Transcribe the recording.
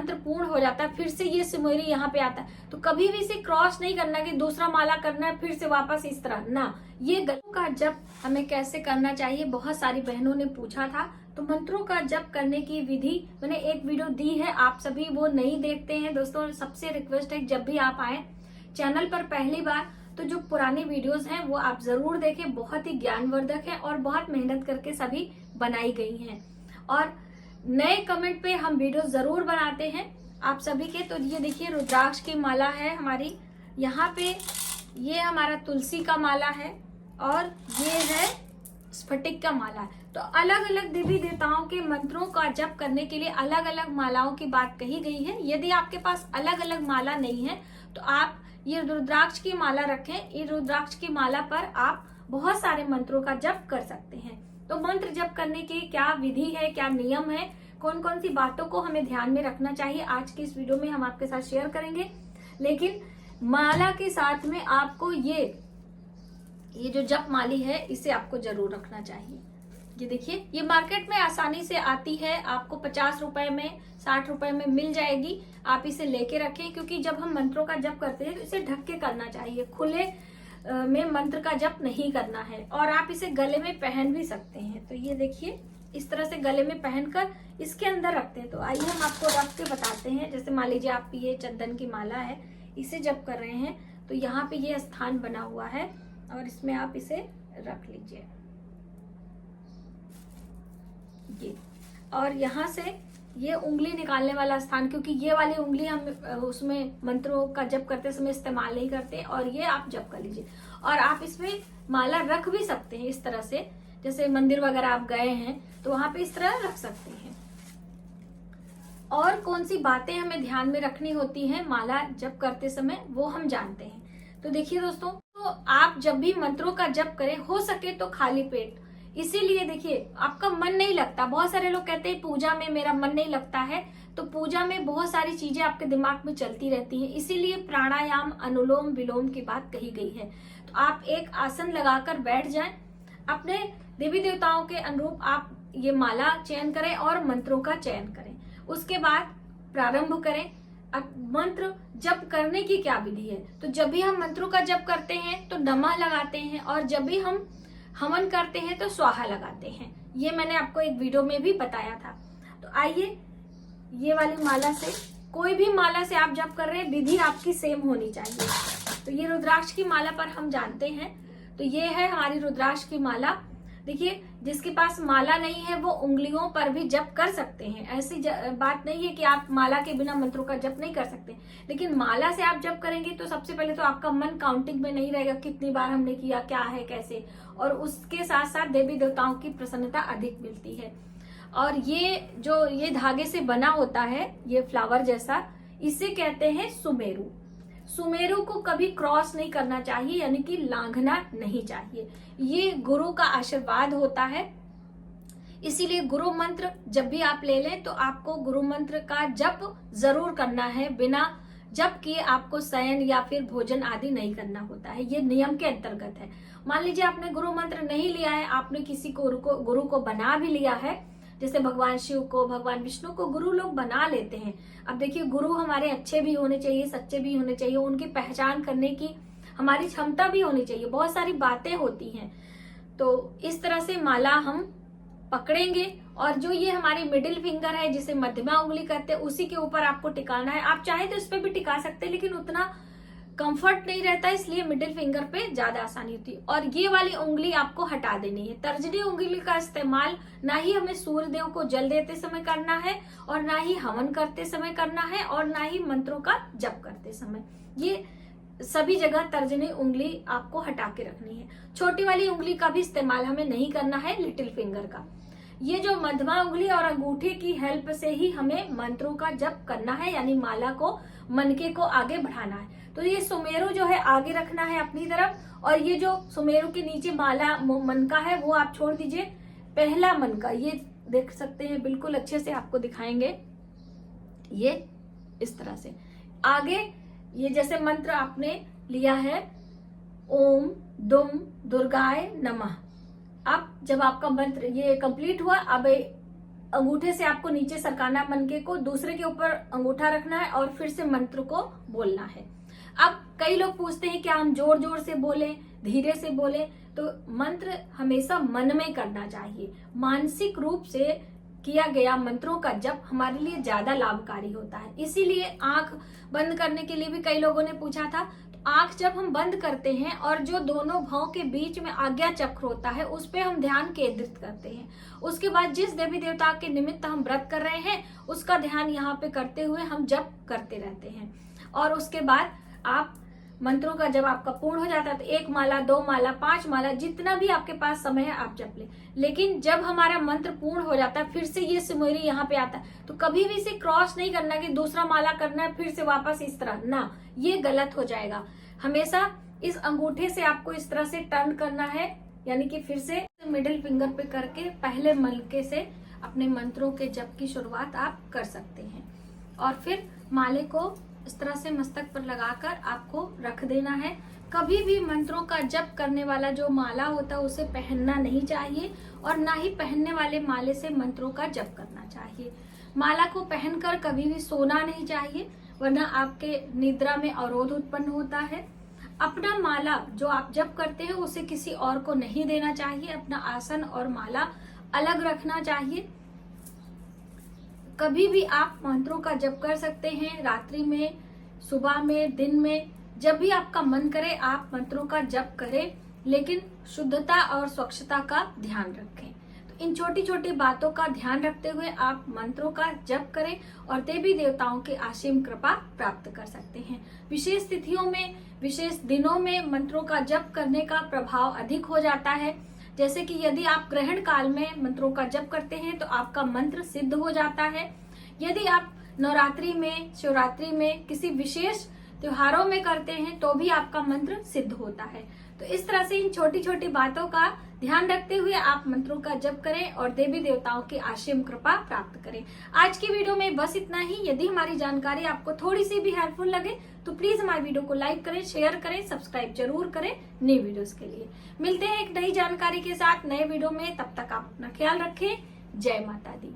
मंत्र पूर्ण हो जाता है फिर से ये सुमेरु यहाँ पे आता है। तो कभी भी इसे क्रॉस नहीं करना कि दूसरा माला करना है फिर से वापस इस तरह ना। ये मंत्रों का जप हमें कैसे करना चाहिए, बहुत सारी बहनों ने पूछा था। तो मंत्रों का जप करने की विधि मैंने एक वीडियो दी है, आप सभी वो नहीं देखते हैं। दोस्तों सबसे रिक्वेस्ट है जब भी आप आए चैनल पर पहली बार तो जो पुरानी वीडियोस हैं वो आप जरूर देखें, बहुत ही ज्ञानवर्धक है और बहुत मेहनत करके सभी बनाई गई हैं। और नए कमेंट पे हम वीडियो जरूर बनाते हैं आप सभी के। तो ये देखिए रुद्राक्ष की माला है हमारी, यहाँ पे ये हमारा तुलसी का माला है और ये है स्फटिक का माला है। तो अलग अलग देवी देवताओं के मंत्रों का जप करने के लिए अलग अलग मालाओं की बात कही गई है। यदि आपके पास अलग अलग माला नहीं है तो आप ये रुद्राक्ष की माला रखें। ये रुद्राक्ष की माला पर आप बहुत सारे मंत्रों का जप कर सकते हैं। तो मंत्र जप करने की क्या विधि है, क्या नियम है, कौन कौन सी बातों को हमें ध्यान में रखना चाहिए, आज की इस वीडियो में हम आपके साथ शेयर करेंगे। लेकिन माला के साथ में आपको ये जो जप माली है इसे आपको जरूर रखना चाहिए। ये देखिए ये मार्केट में आसानी से आती है, आपको 50 रुपए में 60 रुपए में मिल जाएगी। आप इसे लेके रखें क्योंकि जब हम मंत्रों का जप करते हैं तो इसे ढक के करना चाहिए, खुले में मंत्र का जप नहीं करना है। और आप इसे गले में पहन भी सकते हैं। तो ये देखिए इस तरह से गले में पहनकर इसके अंदर रखते हैं। तो आइए हम आपको रख के बताते हैं। जैसे मान लीजिए आप ये चंदन की माला है, इसे जप कर रहे हैं तो यहाँ पे ये स्थान बना हुआ है और इसमें आप इसे रख लीजिए ये। और यहाँ से ये उंगली निकालने वाला स्थान, क्योंकि ये वाली उंगली हम उसमें मंत्रों का जप करते समय इस्तेमाल नहीं करते, और ये आप जप कर लीजिए। और आप इसमें माला रख भी सकते हैं इस तरह से, जैसे मंदिर वगैरह आप गए हैं तो वहां पे इस तरह रख सकते हैं। और कौन सी बातें हमें ध्यान में रखनी होती हैं माला जप करते समय वो हम जानते हैं। तो देखिए दोस्तों, तो आप जब भी मंत्रों का जप करें हो सके तो खाली पेट। इसीलिए देखिए आपका मन नहीं लगता, बहुत सारे लोग कहते हैं पूजा में मेरा मन नहीं लगता है। तो पूजा में बहुत सारी चीजें आपके दिमाग में चलती रहती हैं, इसीलिए प्राणायाम अनुलोम विलोम की बात कही गई है। तो आप एक आसन लगाकर बैठ जाएं, अपने देवी देवताओं के अनुरूप आप ये माला चयन करें और मंत्रों का चयन करें। उसके बाद प्रारंभ करें। अब मंत्र जप करने की क्या विधि है, तो जब भी हम मंत्रों का जप करते हैं तो नमः लगाते हैं, और जब भी हम हवन करते हैं तो स्वाहा लगाते हैं। ये मैंने आपको एक वीडियो में भी बताया था। तो आइए ये वाली माला से, कोई भी माला से आप जप कर रहे हैं विधि आपकी सेम होनी चाहिए। तो ये रुद्राक्ष की माला पर हम जानते हैं, तो ये है हमारी रुद्राक्ष की माला। देखिए जिसके पास माला नहीं है वो उंगलियों पर भी जप कर सकते हैं, ऐसी बात नहीं है कि आप माला के बिना मंत्रों का जप नहीं कर सकते। लेकिन माला से आप जप करेंगे तो सबसे पहले तो आपका मन काउंटिंग में नहीं रहेगा, कितनी बार हमने किया, क्या है, कैसे। और उसके साथ साथ देवी देवताओं की प्रसन्नता अधिक मिलती है। और ये जो ये धागे से बना होता है, ये फ्लावर जैसा, इसे कहते हैं सुमेरु। सुमेरु को कभी क्रॉस नहीं करना चाहिए, यानी कि लांघना नहीं चाहिए। ये गुरु का आशीर्वाद होता है, इसीलिए गुरु मंत्र जब भी आप ले लें तो आपको गुरु मंत्र का जप जरूर करना है। बिना जप किए आपको शयन या फिर भोजन आदि नहीं करना होता है, ये नियम के अंतर्गत है। मान लीजिए आपने गुरु मंत्र नहीं लिया है, आपने किसी को गुरु को बना भी लिया है, जैसे भगवान शिव को, भगवान विष्णु को गुरु लोग बना लेते हैं। अब देखिए गुरु हमारे अच्छे भी होने चाहिए, सच्चे भी होने चाहिए, उनकी पहचान करने की हमारी क्षमता भी होनी चाहिए, बहुत सारी बातें होती हैं। तो इस तरह से माला हम पकड़ेंगे, और जो ये हमारी मिडिल फिंगर है जिसे मध्यमा उंगली कहते हैं, उसी के ऊपर आपको टिकाना है। आप चाहे तो इस पे भी टिका सकते हैं, लेकिन उतना कंफर्ट नहीं रहता, इसलिए मिडिल फिंगर पे ज्यादा आसानी होती है। और ये वाली उंगली आपको हटा देनी है। तर्जनी उंगली का इस्तेमाल ना ही हमें सूर्य देव को जल देते समय करना है, और ना ही हवन करते समय करना है, और ना ही मंत्रों का जप करते समय। ये सभी जगह तर्जनी उंगली आपको हटा के रखनी है। छोटी वाली उंगली का भी इस्तेमाल हमें नहीं करना है, लिटिल फिंगर का। ये जो मध्यमा उंगली और अंगूठे की हेल्प से ही हमें मंत्रों का जप करना है, यानी माला को, मनके को आगे बढ़ाना है। तो ये सुमेरु जो है आगे रखना है अपनी तरफ, और ये जो सुमेरु के नीचे माला मनका है वो आप छोड़ दीजिए। पहला मनका ये देख सकते हैं, बिल्कुल अच्छे से आपको दिखाएंगे, ये इस तरह से आगे। ये जैसे मंत्र आपने लिया है ओम दुम दुर्गाय नमः। अब जब आपका मंत्र ये कंप्लीट हुआ, अब अंगूठे से आपको नीचे सरकाना मनके को, दूसरे के ऊपर अंगूठा रखना है और फिर से मंत्र को बोलना है। अब कई लोग पूछते हैं क्या हम जोर जोर से बोलें, धीरे से बोलें? तो मंत्र हमेशा मन में करना चाहिए। मानसिक रूप से किया गया मंत्रों का जप हमारे लिए ज्यादा लाभकारी होता है। इसीलिए आंख बंद करने के लिए भी कई लोगों ने पूछा था। तो आंख जब हम बंद करते हैं और जो दोनों भाव के बीच में आज्ञा चक्र होता है उस पे हम ध्यान केंद्रित करते हैं। उसके बाद जिस देवी देवता के निमित्त हम व्रत कर रहे हैं उसका ध्यान यहाँ पे करते हुए हम जप करते रहते हैं। और उसके बाद आप मंत्रों का जब आपका पूर्ण हो जाता है तो 1 माला, 2 माला, 5 माला, जितना भी आपके पास समय है आप जप ले। लेकिन जब हमारा मंत्र पूर्ण हो जाता है फिर से ये सिमरी यहाँ पे आता है, तो कभी भी इसे क्रॉस नहीं करना कि दूसरा माला करना है फिर से वापस इस तरह, ना, ये गलत हो जाएगा। हमेशा इस अंगूठे से आपको इस तरह से टर्न करना है, यानी कि फिर से मिडिल फिंगर पे करके पहले मलके से अपने मंत्रों के जप की शुरुआत आप कर सकते हैं। और फिर माले को इस तरह से मस्तक पर लगाकर आपको रख देना है। कभी भी मंत्रों का जप करने वाला जो माला होता है उसे पहनना नहीं चाहिए और ना ही पहनने वाले माले से मंत्रों का जप करना चाहिए। माला को पहनकर कभी भी सोना नहीं चाहिए, वरना आपके निद्रा में अवरोध उत्पन्न होता है। अपना माला जो आप जप करते हैं उसे किसी और को नहीं देना चाहिए। अपना आसन और माला अलग रखना चाहिए। कभी भी आप मंत्रों का जप कर सकते हैं, रात्रि में, सुबह में, दिन में, जब भी आपका मन करे आप मंत्रों का जप करें, लेकिन शुद्धता और स्वच्छता का ध्यान रखें। तो इन छोटी छोटी बातों का ध्यान रखते हुए आप मंत्रों का जप करें और देवी देवताओं की असीम कृपा प्राप्त कर सकते हैं। विशेष तिथियों में, विशेष दिनों में मंत्रों का जप करने का प्रभाव अधिक हो जाता है। जैसे कि यदि आप ग्रहण काल में मंत्रों का जप करते हैं तो आपका मंत्र सिद्ध हो जाता है। यदि आप नवरात्रि में, शिवरात्रि में, किसी विशेष त्योहारों में करते हैं तो भी आपका मंत्र सिद्ध होता है। तो इस तरह से इन छोटी छोटी बातों का ध्यान रखते हुए आप मंत्रों का जप करें और देवी देवताओं की असीम कृपा प्राप्त करें। आज की वीडियो में बस इतना ही। यदि हमारी जानकारी आपको थोड़ी सी भी हेल्पफुल लगे तो प्लीज हमारी वीडियो को लाइक करें, शेयर करें, सब्सक्राइब जरूर करें नई वीडियोस के लिए। मिलते हैं एक नई जानकारी के साथ नए वीडियो में, तब तक आप अपना ख्याल रखें। जय माता दी।